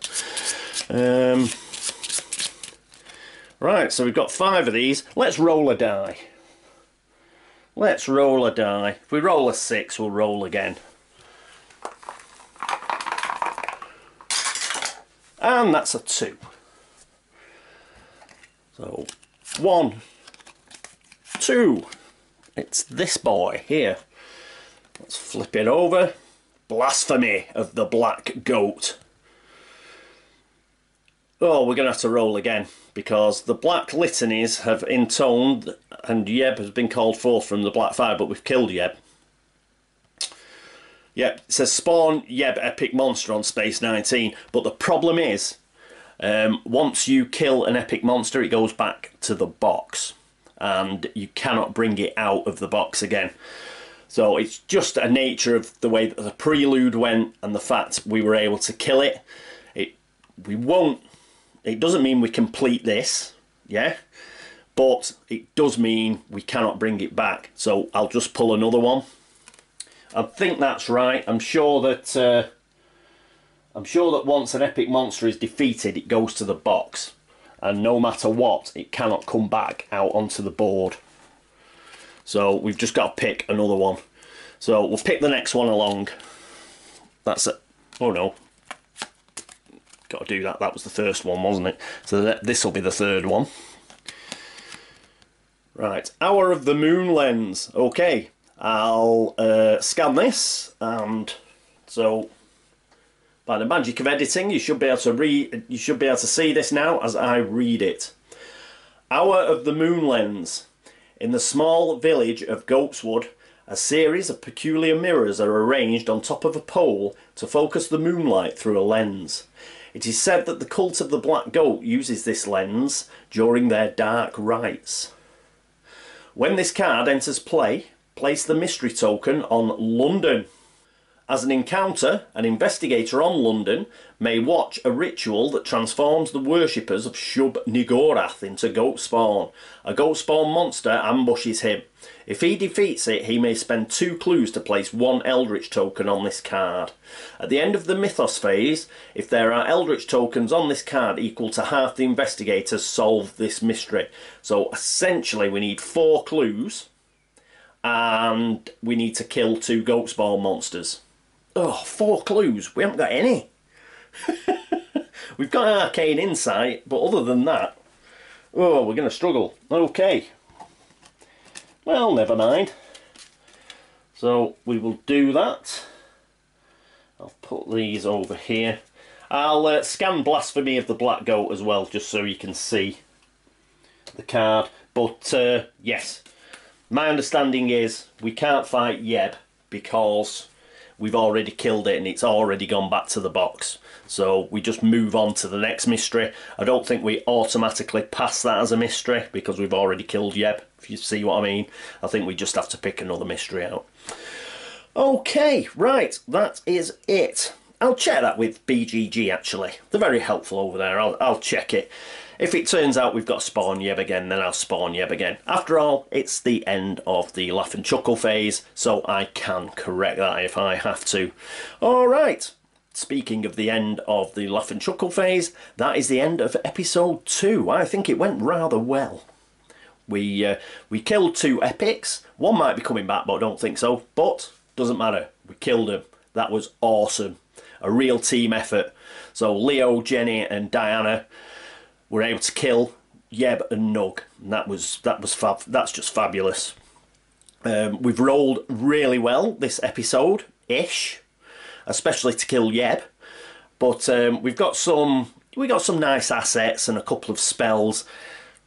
Speaker 1: Right, so we've got 5 of these. Let's roll a die. Let's roll a die. If we roll a 6, we'll roll again. And that's a 2. So, 1, 2. It's this boy here. Let's flip it over. Blasphemy of the Black Goat. Oh, we're going to have to roll again, because the Black Litanies have intoned, and Yeb has been called forth from the Black Fire, but we've killed Yeb. Yep, it says spawn Yeb epic monster on space 19, but the problem is, once you kill an epic monster, it goes back to the box, and you cannot bring it out of the box again. So it's just a nature of the way that the prelude went, and the fact we were able to kill it. It doesn't mean we complete this, yeah, but it does mean we cannot bring it back. So I'll just pull another one. I think that's right. I'm sure that once an epic monster is defeated, it goes to the box, and no matter what, it cannot come back out onto the board. So we've just got to pick another one. So we'll pick the next one along. That's it. Oh no. Got to do that. That was the first one, wasn't it? So this will be the third one. Right. Hour of the Moon Lens. Okay. I'll scan this, and so by the magic of editing, you should be able to read. You should be able to see this now as I read it. Hour of the Moon Lens. In the small village of Goatswood, a series of peculiar mirrors are arranged on top of a pole to focus the moonlight through a lens. It is said that the cult of the Black Goat uses this lens during their dark rites. When this card enters play, place the mystery token on London. As an encounter, an investigator on London may watch a ritual that transforms the worshippers of Shub-Niggurath into goat spawn. A goat spawn monster ambushes him. If he defeats it, he may spend 2 clues to place 1 Eldritch token on this card. At the end of the Mythos phase, if there are Eldritch tokens on this card equal to half the investigators solve this mystery. So essentially we need 4 clues and we need to kill 2 goat spawn monsters. Oh, 4 clues. We haven't got any. We've got arcane insight, but other than that, oh, we're going to struggle. Okay. Well, never mind. So we will do that. I'll put these over here. I'll scan Blasphemy of the Black Goat as well, just so you can see the card. But yes, my understanding is we can't fight Yeb because we've already killed it and it's already gone back to the box. So we just move on to the next mystery. I don't think we automatically pass that as a mystery because we've already killed Yeb, if you see what I mean. I think we just have to pick another mystery out. Okay, right, that is it. I'll check that with BGG actually. They're very helpful over there. I'll check it. If it turns out we've got to spawn Yeb again, then I'll spawn Yeb again. After all, it's the end of the Laugh and Chuckle phase, so I can correct that if I have to. Alright, speaking of the end of the Laugh and Chuckle phase, that is the end of episode 2. I think it went rather well. We killed 2 epics. One might be coming back, but I don't think so. But, doesn't matter. We killed him. That was awesome. A real team effort. So Leo, Jenny and Diana were able to kill Yeb and Nug, and that's just fabulous. We've rolled really well this episode ish, especially to kill Yeb, but we got some nice assets and a couple of spells.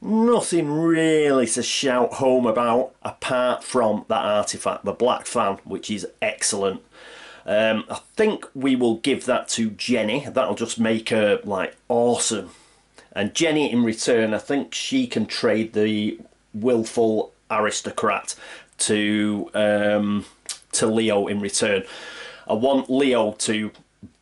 Speaker 1: Nothing really to shout home about apart from that artifact, the Black Fan, which is excellent. I think we will give that to Jenny. That'll just make her like awesome. And Jenny, in return, I think she can trade the willful aristocrat to Leo in return. I want Leo to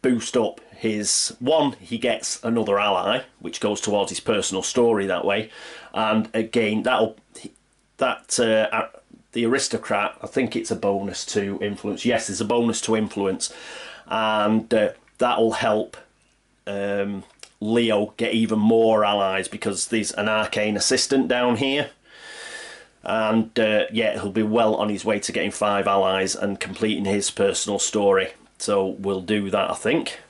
Speaker 1: boost up his... One, he gets another ally, which goes towards his personal story that way. And again, the aristocrat, I think it's a bonus to influence. Yes, there's a bonus to influence. And that'll help... Leo get even more allies because there's an arcane assistant down here, and yeah, he'll be well on his way to getting 5 allies and completing his personal story. So we'll do that, I think.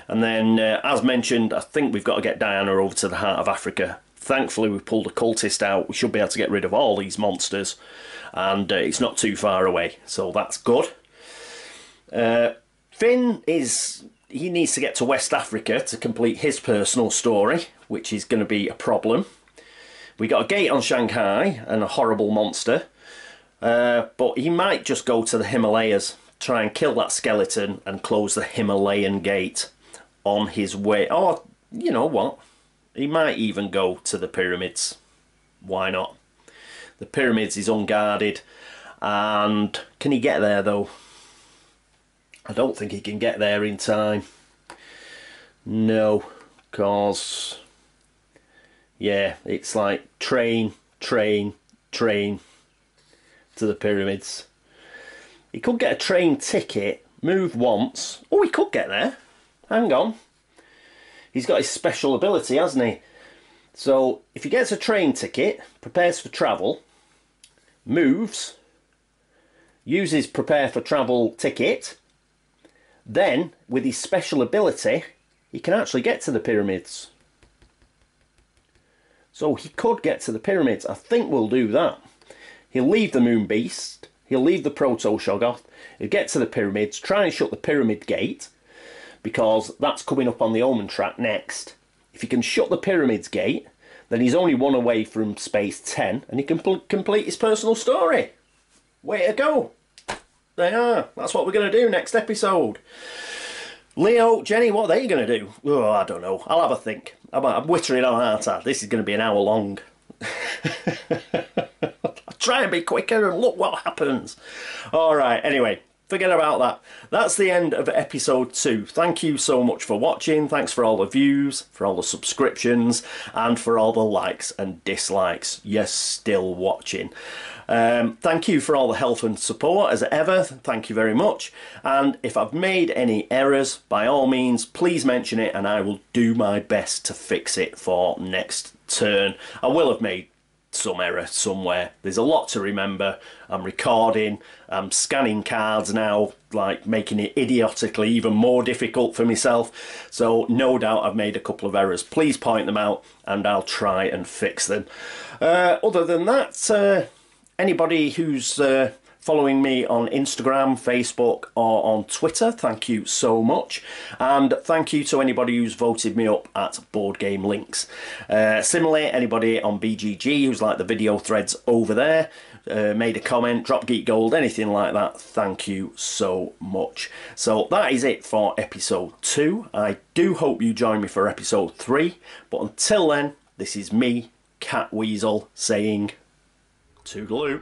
Speaker 1: And then as mentioned, I think we've got to get Diana over to the heart of Africa. Thankfully we've pulled a cultist out. We should be able to get rid of all these monsters, and it's not too far away, so that's good. Finn is... He needs to get to West Africa to complete his personal story, which is going to be a problem. We got a gate on Shanghai and a horrible monster. But he might just go to the Himalayas, try and kill that skeleton and close the Himalayan gate on his way. Or, you know what? He might even go to the pyramids. Why not? The pyramids is unguarded. And can he get there though? I don't think he can get there in time. No, because, yeah, it's like train to the pyramids. He could get a train ticket, move once. Oh, he could get there. Hang on. He's got his special ability, hasn't he? So, if he gets a train ticket, prepares for travel, moves, uses prepare for travel ticket, then, with his special ability, he can actually get to the pyramids. So he could get to the pyramids. I think we'll do that. He'll leave the Moon Beast. He'll leave the Proto-Shoggoth. He'll get to the pyramids, try and shut the pyramid gate, because that's coming up on the Omen track next. If he can shut the pyramids gate, then he's only one away from space 10, and he can complete his personal story. Way to go. They are. That's what we're going to do next episode. Leo, Jenny, what are they going to do? Oh, I don't know. I'll have a think. I'm wittering on, aren't I? This is going to be an hour long. I'll try and be quicker and look what happens. Alright, anyway. Forget about that. That's the end of episode 2. Thank you so much for watching. Thanks for all the views, for all the subscriptions, and for all the likes and dislikes. You're still watching. Thank you for all the help and support as ever. Thank you very much. And if I've made any errors, by all means, please mention it and I will do my best to fix it for next turn. I will have made some error somewhere. There's a lot to remember. I'm recording, I'm scanning cards now, like making it idiotically even more difficult for myself. So no doubt I've made a couple of errors. Please point them out and I'll try and fix them. Other than that, anybody who's following me on Instagram, Facebook or on Twitter, thank you so much. And thank you to anybody who's voted me up at Board Game Links. Similarly, anybody on BGG who's like the video threads over there, made a comment, drop Geek Gold, anything like that, thank you so much. So that is it for episode 2. I do hope you join me for episode 3. But until then, this is me, Catweazle, saying toodaloo.